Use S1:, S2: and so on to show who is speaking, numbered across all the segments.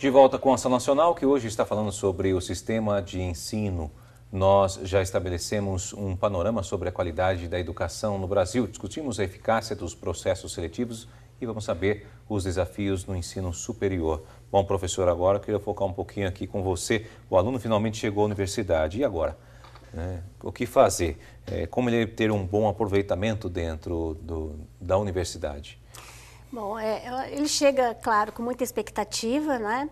S1: De volta com a Ação Nacional, que hoje está falando sobre o sistema de ensino. Nós já estabelecemos um panorama sobre a qualidade da educação no Brasil, discutimos a eficácia dos processos seletivos e vamos saber os desafios no ensino superior. Bom, professor, agora eu queria focar um pouquinho aqui com você. O aluno finalmente chegou à universidade, e agora? O que fazer? Como ele ter um bom aproveitamento dentro da universidade?
S2: Bom, ele chega, claro, com muita expectativa, né?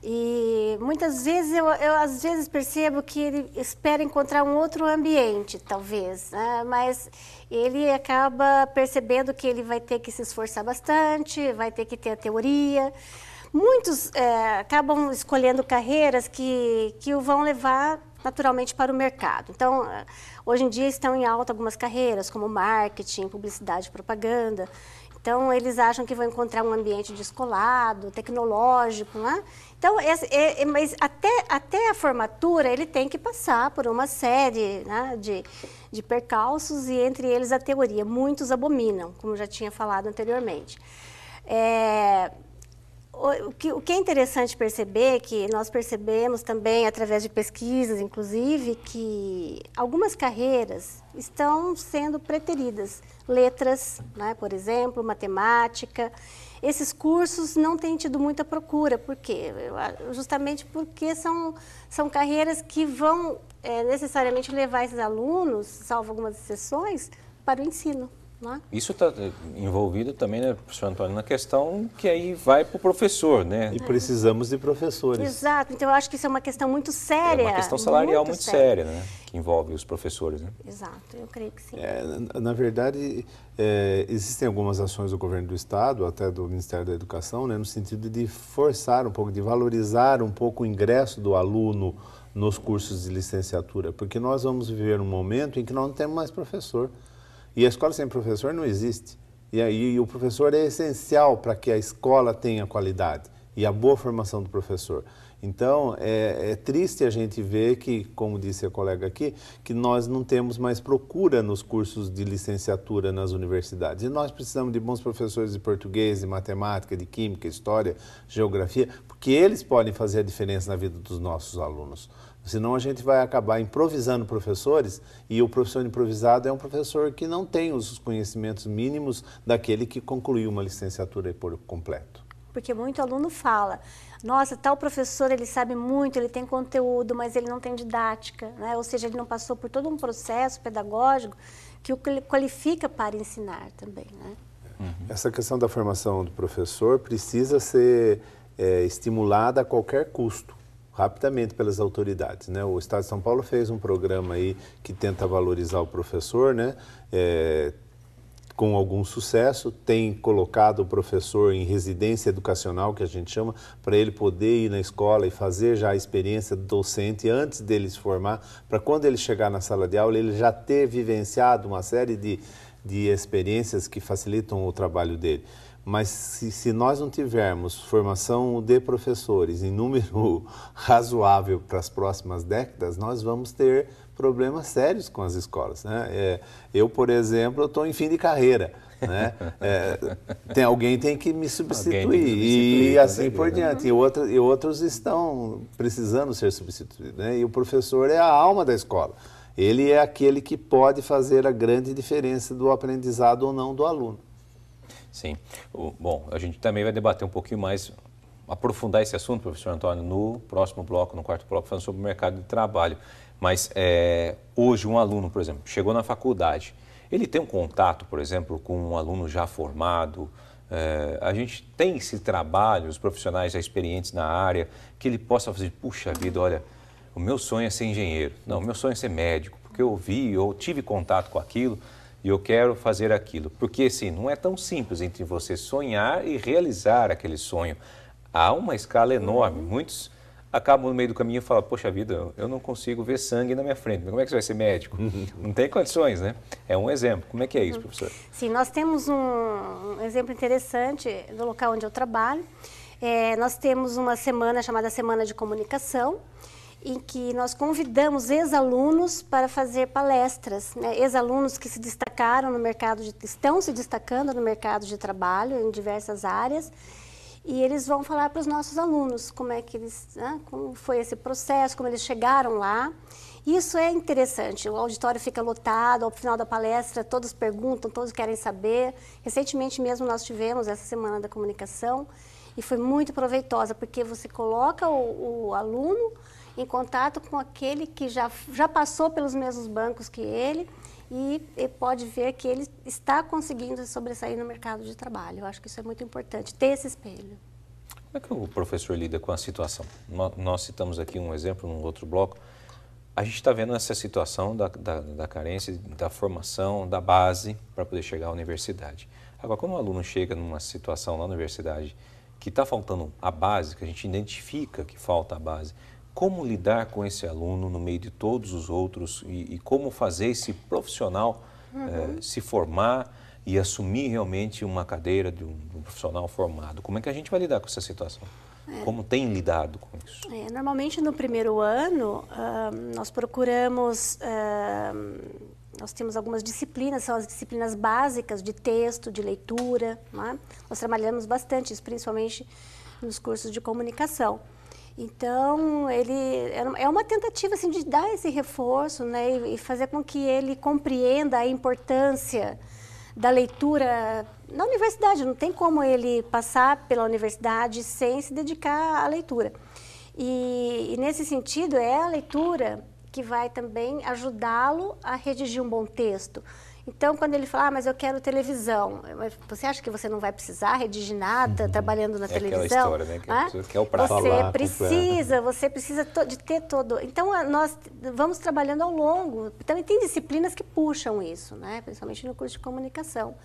S2: E muitas vezes eu às vezes percebo que ele espera encontrar um outro ambiente, talvez, né? Mas ele acaba percebendo que ele vai ter que se esforçar bastante, vai ter que ter a teoria. Muitos acabam escolhendo carreiras que o vão levar naturalmente para o mercado. Então, hoje em dia estão em alta algumas carreiras, como marketing, publicidade e propaganda. Então, eles acham que vão encontrar um ambiente descolado, tecnológico, né? Então, mas até a formatura, ele tem que passar por uma série, né, de percalços, e entre eles a teoria. Muitos abominam, como já tinha falado anteriormente. O que é interessante perceber, que nós percebemos também através de pesquisas, inclusive, que algumas carreiras estão sendo preteridas. Letras, né, por exemplo, matemática. Esses cursos não têm tido muita procura. Por quê? Justamente porque são carreiras que vão necessariamente levar esses alunos, salvo algumas exceções, para o ensino.
S1: Isso está envolvido também, né, professor Antônio, na questão que aí vai para o professor, né?
S3: E precisamos de professores.
S2: Exato, então eu acho que isso é uma questão muito séria.
S1: É uma questão salarial muito séria, né? Que envolve os professores, né?
S2: Exato, eu creio que sim.
S3: Na verdade, existem algumas ações do governo do Estado, até do Ministério da Educação, né, no sentido de forçar um pouco, de valorizar um pouco o ingresso do aluno nos cursos de licenciatura, porque nós vamos viver um momento em que nós não temos mais professor. E a escola sem professor não existe. E aí o professor é essencial para que a escola tenha qualidade e a boa formação do professor. Então, é triste a gente ver que, como disse a colega aqui, que nós não temos mais procura nos cursos de licenciatura nas universidades. E nós precisamos de bons professores de português, de matemática, de química, história, geografia, porque eles podem fazer a diferença na vida dos nossos alunos. Senão a gente vai acabar improvisando professores, e o professor improvisado é um professor que não tem os conhecimentos mínimos daquele que concluiu uma licenciatura por completo.
S2: Porque muito aluno fala, nossa, tal professor, ele sabe muito, ele tem conteúdo, mas ele não tem didática, né? Ou seja, ele não passou por todo um processo pedagógico que o qualifica para ensinar também, né?
S3: Essa questão da formação do professor precisa ser estimulada a qualquer custo, rapidamente pelas autoridades, né? O Estado de São Paulo fez um programa aí que tenta valorizar o professor, né? Com algum sucesso, tem colocado o professor em residência educacional, que a gente chama, para ele poder ir na escola e fazer já a experiência docente antes dele se formar, para quando ele chegar na sala de aula, ele já ter vivenciado uma série de experiências que facilitam o trabalho dele. Mas se nós não tivermos formação de professores em número razoável para as próximas décadas, nós vamos ter problemas sérios com as escolas, né? Eu, por exemplo, estou em fim de carreira, né? Alguém tem que me substituir, e assim por diante. E outros estão precisando ser substituídos, né? E o professor é a alma da escola. Ele é aquele que pode fazer a grande diferença do aprendizado ou não do aluno.
S1: Sim. Bom, a gente também vai debater um pouquinho mais, aprofundar esse assunto, professor Antônio, no próximo bloco, no quarto bloco, falando sobre o mercado de trabalho. Mas hoje um aluno, por exemplo, chegou na faculdade, ele tem um contato, por exemplo, com um aluno já formado, a gente tem esse trabalho, os profissionais já experientes na área, que ele possa fazer, puxa vida, olha, o meu sonho é ser engenheiro, não, o meu sonho é ser médico, porque eu vi, eu tive contato com aquilo, e eu quero fazer aquilo. Porque, assim, não é tão simples entre você sonhar e realizar aquele sonho. Há uma escala enorme. Muitos acabam no meio do caminho e falam, poxa vida, eu não consigo ver sangue na minha frente. Como é que você vai ser médico? Não tem condições, né? É um exemplo. Como é que é isso, professor?
S2: Sim, nós temos um exemplo interessante do local onde eu trabalho. Nós temos uma semana chamada Semana de Comunicação, em que nós convidamos ex-alunos para fazer palestras, né? Ex-alunos que se destacaram no mercado, estão se destacando no mercado de trabalho em diversas áreas, e eles vão falar para os nossos alunos como é que eles, né, como foi esse processo, como eles chegaram lá. Isso é interessante, o auditório fica lotado, ao final da palestra todos perguntam, todos querem saber. Recentemente mesmo nós tivemos essa Semana da Comunicação e foi muito proveitosa, porque você coloca o aluno em contato com aquele que já passou pelos mesmos bancos que ele e pode ver que ele está conseguindo sobressair no mercado de trabalho. Eu acho que isso é muito importante, ter esse espelho.
S1: Como é que o professor lida com a situação? Nós citamos aqui um exemplo num outro bloco. A gente está vendo essa situação da carência, da formação, da base para poder chegar à universidade. Agora, quando um aluno chega numa situação na universidade que está faltando a base, que a gente identifica que falta a base, como lidar com esse aluno no meio de todos os outros e como fazer esse profissional se formar e assumir realmente uma cadeira de um profissional formado? Como é que a gente vai lidar com essa situação? Como tem lidado com isso?
S2: Normalmente no primeiro ano, nós procuramos, nós temos algumas disciplinas, são as disciplinas básicas de texto, de leitura, né? Nós trabalhamos bastante isso, principalmente nos cursos de comunicação. Então, é uma tentativa assim, de dar esse reforço, né, e fazer com que ele compreenda a importância da leitura na universidade. Não tem como ele passar pela universidade sem se dedicar à leitura. E nesse sentido, é a leitura que vai também ajudá-lo a redigir um bom texto. Então, quando ele fala, mas eu quero televisão, você acha que você não vai precisar redigir nada trabalhando na televisão?
S1: Aquela história, né? Que é o prazo.
S2: Você precisa de ter todo... Então, nós vamos trabalhando ao longo. Também tem disciplinas que puxam isso, né? Principalmente no curso de comunicação.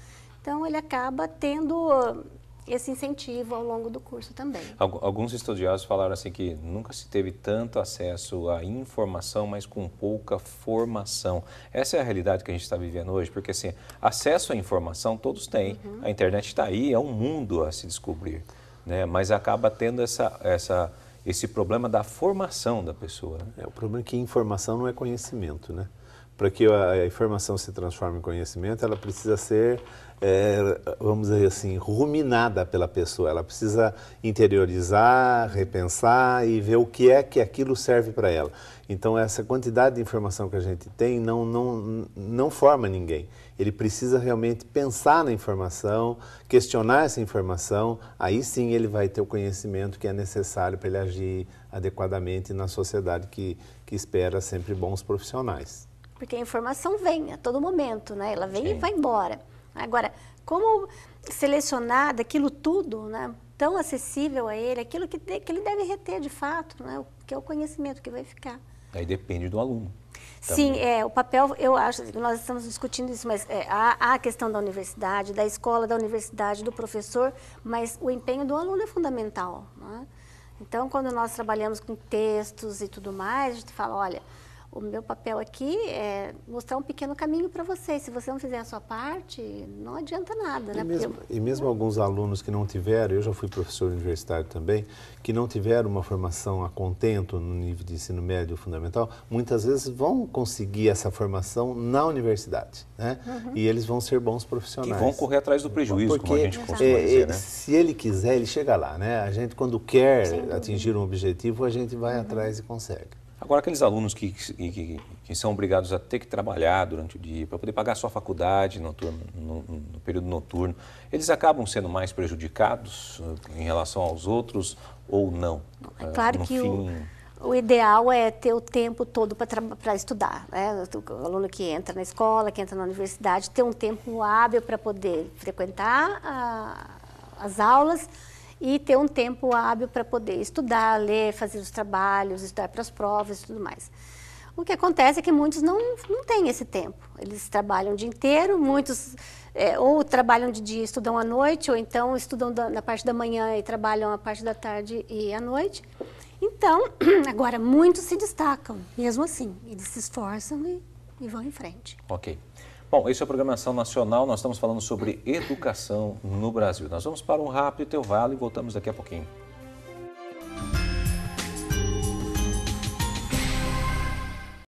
S2: Então, ele acaba tendo esse incentivo ao longo do curso também.
S1: Alguns estudiosos falaram assim que nunca se teve tanto acesso à informação, mas com pouca formação. Essa é a realidade que a gente está vivendo hoje, porque assim, acesso à informação todos têm. A internet está aí, é um mundo a se descobrir, né? Mas acaba tendo esse problema da formação da pessoa, né?
S3: O problema é que informação não é conhecimento, né? Para que a informação se transforme em conhecimento, ela precisa ser, vamos dizer assim, ruminada pela pessoa. Ela precisa interiorizar, repensar e ver o que é que aquilo serve para ela. Então, essa quantidade de informação que a gente tem não forma ninguém. Ele precisa realmente pensar na informação, questionar essa informação, aí sim ele vai ter o conhecimento que é necessário para ele agir adequadamente na sociedade que espera sempre bons profissionais.
S2: Porque a informação vem a todo momento, né? Ela vem e vai embora. Agora, como selecionar daquilo tudo, né, tão acessível a ele, aquilo que ele deve reter de fato, né, que é o conhecimento que vai ficar.
S1: Aí depende do aluno.
S2: Sim, o papel, eu acho, nós estamos discutindo isso, mas há a questão da universidade, da escola, da universidade, do professor, mas o empenho do aluno é fundamental, né? Então, quando nós trabalhamos com textos e tudo mais, a gente fala, olha, o meu papel aqui é mostrar um pequeno caminho para você. Se você não fizer a sua parte, não adianta nada, né?
S3: E mesmo alguns alunos que não tiveram, eu já fui professor universitário também, que não tiveram uma formação a contento no nível de ensino médio fundamental, muitas vezes vão conseguir essa formação na universidade, né? E eles vão ser bons profissionais.
S1: E vão correr atrás do prejuízo,
S3: porque,
S1: como a gente costuma dizer, né?
S3: Se ele quiser, ele chega lá, né? A gente, quando quer atingir um objetivo, a gente vai atrás e consegue.
S1: Agora, aqueles alunos que são obrigados a ter que trabalhar durante o dia para poder pagar a sua faculdade no período noturno, eles acabam sendo mais prejudicados em relação aos outros ou não?
S2: É claro que o ideal é ter o tempo todo para estudar, né? O aluno que entra na escola, que entra na universidade, ter um tempo hábil para poder frequentar as aulas, e ter um tempo hábil para poder estudar, ler, fazer os trabalhos, estudar para as provas e tudo mais. O que acontece é que muitos não têm esse tempo. Eles trabalham o dia inteiro, muitos ou trabalham de dia e estudam à noite, ou então estudam na parte da manhã e trabalham a parte da tarde e à noite. Então, agora, muitos se destacam, mesmo assim. Eles se esforçam e vão em frente.
S1: Ok. Bom, esse é a Programação Nacional, nós estamos falando sobre educação no Brasil. Nós vamos para um rápido intervalo e voltamos daqui a pouquinho.